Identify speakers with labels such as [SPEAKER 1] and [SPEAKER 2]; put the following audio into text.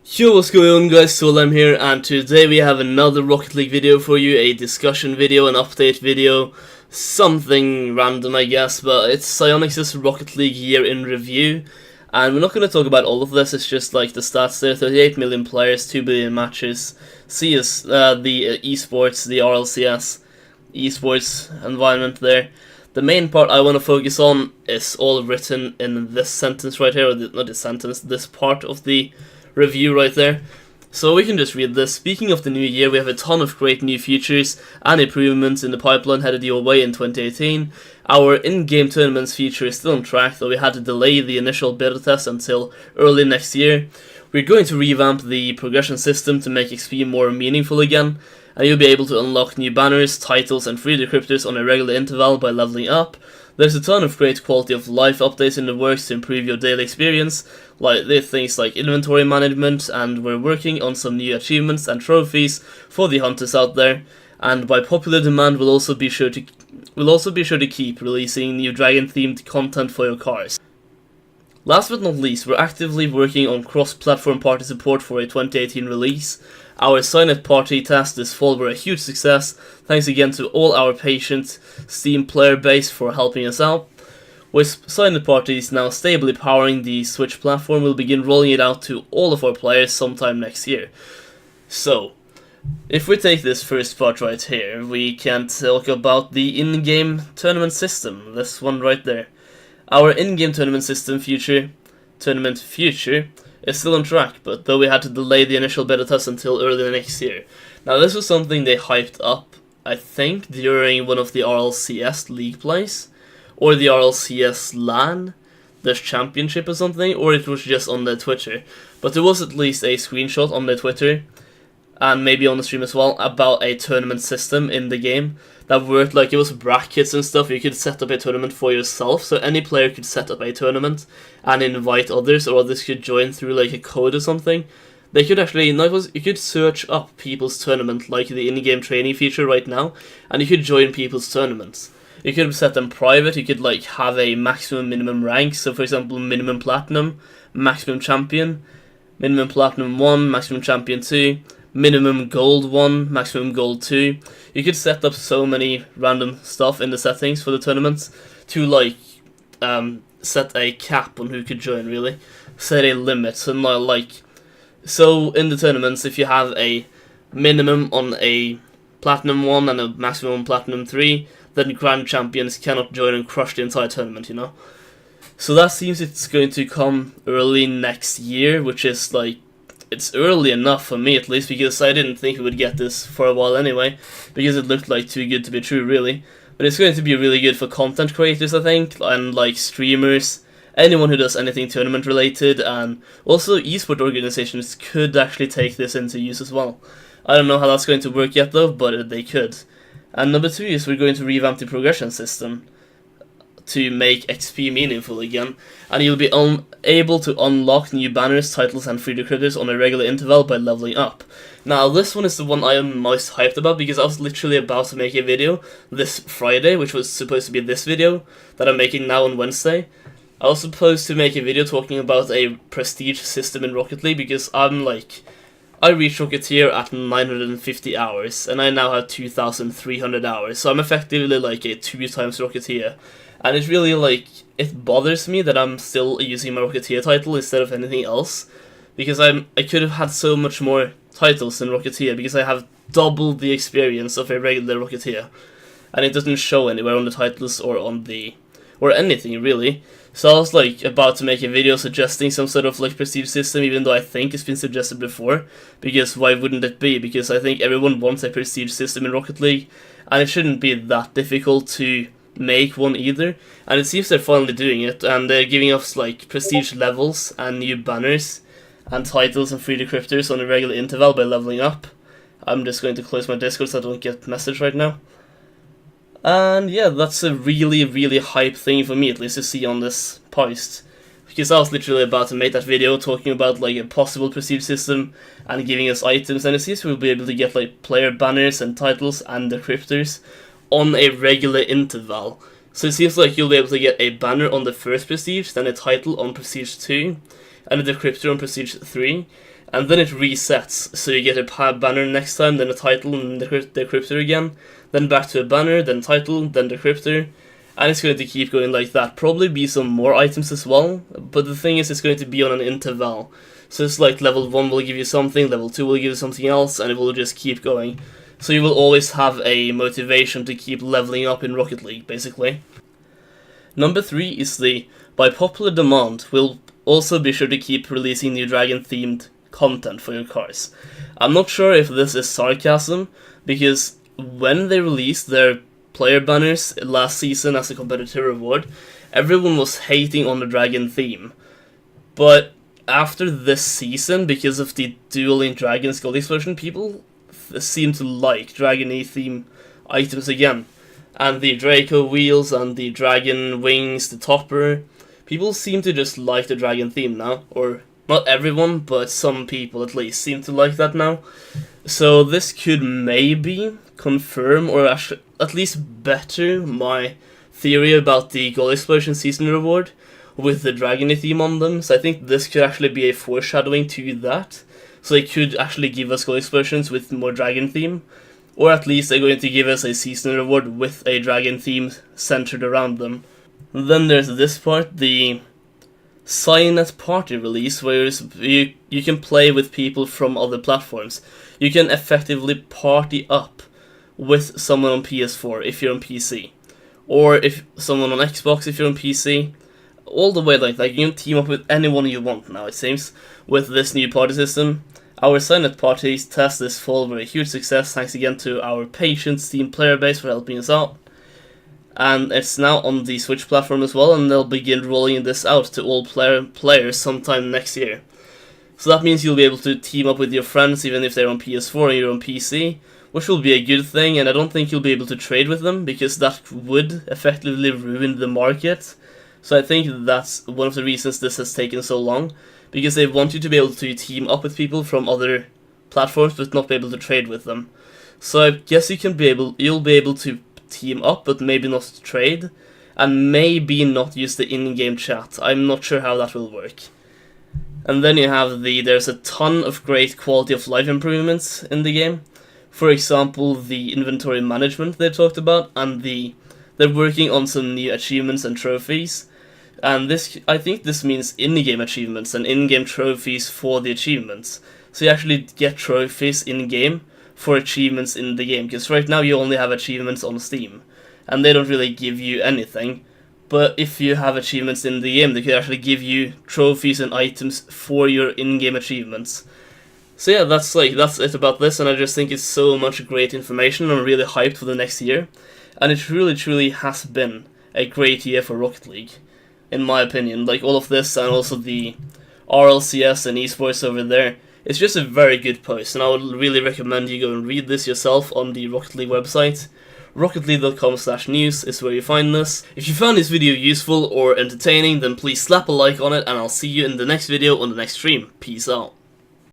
[SPEAKER 1] Yo, what's going on guys, Solam here, and today we have another Rocket League video for you, a discussion video, an update video, something random I guess, but it's Psyonix's Rocket League year in review, and we're not going to talk about all of this, it's just like the stats there, 38 million players, 2 billion matches, CS, the esports, the RLCS, esports environment there. The main part I want to focus on is all written in this sentence right here, or not this sentence, this part of the review right there. So we can just read this. Speaking of the new year, we have a ton of great new features and improvements in the pipeline headed your way in 2018. Our in-game tournaments feature is still on track, though we had to delay the initial beta test until early next year. We're going to revamp the progression system to make XP more meaningful again, and you'll be able to unlock new banners, titles and free decryptors on a regular interval by leveling up. There's a ton of great quality of life updates in the works to improve your daily experience, like things like inventory management, and we're working on some new achievements and trophies for the hunters out there. And by popular demand, we'll also be sure to keep releasing new dragon-themed content for your cars. Last but not least, we're actively working on cross-platform party support for a 2018 release. Our Sign-Up party test this fall were a huge success. Thanks again to all our patient Steam player base for helping us out. With Sign-Up parties now stably powering the Switch platform, we'll begin rolling it out to all of our players sometime next year. So, if we take this first part right here, we can talk about the in-game tournament system, this one right there. Our in-game tournament system future is still on track, but though we had to delay the initial beta test until early next year. Now this was something they hyped up, I think, during one of the RLCS league plays, or the RLCS LAN, the championship or something, or it was just on their Twitter. But there was at least a screenshot on their Twitter, and maybe on the stream as well, about a tournament system in the game that worked. Like, it was brackets and stuff. You could set up a tournament for yourself, so any player could set up a tournament and invite others, or others could join through like a code or something. They could actually, you could search up people's tournament, like the in-game training feature right now, and you could join people's tournaments. You could set them private. You could like have a maximum minimum rank, so for example minimum platinum, maximum champion, minimum platinum 1, maximum champion 2, minimum gold 1, maximum gold 2. You could set up so many random stuff in the settings for the tournaments to like set a cap on who could join, really. Set a limit, and like, so in the tournaments, if you have a minimum on a platinum 1 and a maximum on platinum 3, then grand champions cannot join and crush the entire tournament, you know? So that seems it's going to come early next year, which is like, it's early enough for me at least, because I didn't think we would get this for a while anyway, because it looked like too good to be true, really. But it's going to be really good for content creators, I think, and like streamers, anyone who does anything tournament related, and also esport organizations could actually take this into use as well. I don't know how that's going to work yet though, but they could. And number 2 is we're going to revamp the progression system to make XP meaningful again, and you'll be able to unlock new banners, titles and free decryptors on a regular interval by leveling up. Now this one is the one I am most hyped about, because I was literally about to make a video this Friday, which was supposed to be this video that I'm making now on Wednesday. I was supposed to make a video talking about a prestige system in Rocket League, because I reached Rocketeer at 950 hours, and I now have 2,300 hours, so I'm effectively like a 2 times Rocketeer. And it's really like, it bothers me that I'm still using my Rocketeer title instead of anything else, because I could have had so much more titles in Rocketeer, because I have double the experience of a regular Rocketeer, and it doesn't show anywhere on the titles or on the, or anything really. So I was like about to make a video suggesting some sort of like prestige system, even though I think it's been suggested before, because why wouldn't it be? Because I think everyone wants a prestige system in Rocket League, and it shouldn't be that difficult to make one either, and it seems they're finally doing it, and they're giving us like prestige levels and new banners and titles and free decryptors on a regular interval by leveling up. I'm just going to close my Discord so I don't get message right now. And yeah, that's a really hype thing for me, at least, to see on this post, because I was literally about to make that video talking about like a possible prestige system and giving us items, and it seems we'll be able to get like player banners and titles and decryptors on a regular interval. So it seems like you'll be able to get a banner on the first prestige, then a title on prestige 2, and a decryptor on prestige 3, and then it resets, so you get a banner next time, then a title, and the decryptor again, then back to a banner, then title, then decryptor, and it's going to keep going like that. Probably be some more items as well, but the thing is, it's going to be on an interval. So it's like level 1 will give you something, level 2 will give you something else, and it will just keep going. So you will always have a motivation to keep leveling up in Rocket League, basically. Number 3 is the, by popular demand, we'll also be sure to keep releasing new dragon-themed content for your cars. I'm not sure if this is sarcasm, because when they released their player banners last season as a competitive reward, everyone was hating on the dragon theme. But after this season, because of the Dueling Dragons Gold Explosion, people seem to like dragony theme items again. And the Draco wheels and the dragon wings, the topper, people seem to just like the dragon theme now. Or not everyone, but some people at least seem to like that now. So this could maybe confirm or actually at least better my theory about the Gold Explosion season reward with the dragony theme on them. So I think this could actually be a foreshadowing to that. So they could actually give us Gold Explosions with more dragon theme. Or at least they're going to give us a season reward with a dragon theme centered around them. Then there's this part, the Signet Party release, where you can play with people from other platforms. You can effectively party up with someone on PS4 if you're on PC. Or if someone on Xbox if you're on PC. All the way like that. You can team up with anyone you want now, it seems, with this new party system. Our Signet Parties test this fall were a huge success, thanks again to our patient Steam player base for helping us out. And it's now on the Switch platform as well, and they'll begin rolling this out to all players sometime next year. So that means you'll be able to team up with your friends even if they're on PS4 and you're on PC, which will be a good thing, and I don't think you'll be able to trade with them, because that would effectively ruin the market. So I think that's one of the reasons this has taken so long, because they want you to be able to team up with people from other platforms but not be able to trade with them. So I guess you'll be able to team up but maybe not trade, and maybe not use the in-game chat. I'm not sure how that will work. And then you have there's a ton of great quality of life improvements in the game. For example, the inventory management they talked about, and they're working on some new achievements and trophies. And I think this means in-game achievements and in-game trophies for the achievements. So you actually get trophies in-game for achievements in the game, because right now you only have achievements on Steam, and they don't really give you anything. But if you have achievements in the game, they could actually give you trophies and items for your in-game achievements. So yeah, that's it about this, and I just think it's so much great information. I'm really hyped for the next year, and it truly has been a great year for Rocket League, in my opinion. Like all of this, and also the RLCS and esports over there. It's just a very good post, and I would really recommend you go and read this yourself on the Rocket League website. RocketLeague.com/news is where you find this. If you found this video useful or entertaining, then please slap a like on it, and I'll see you in the next video on the next stream. Peace out.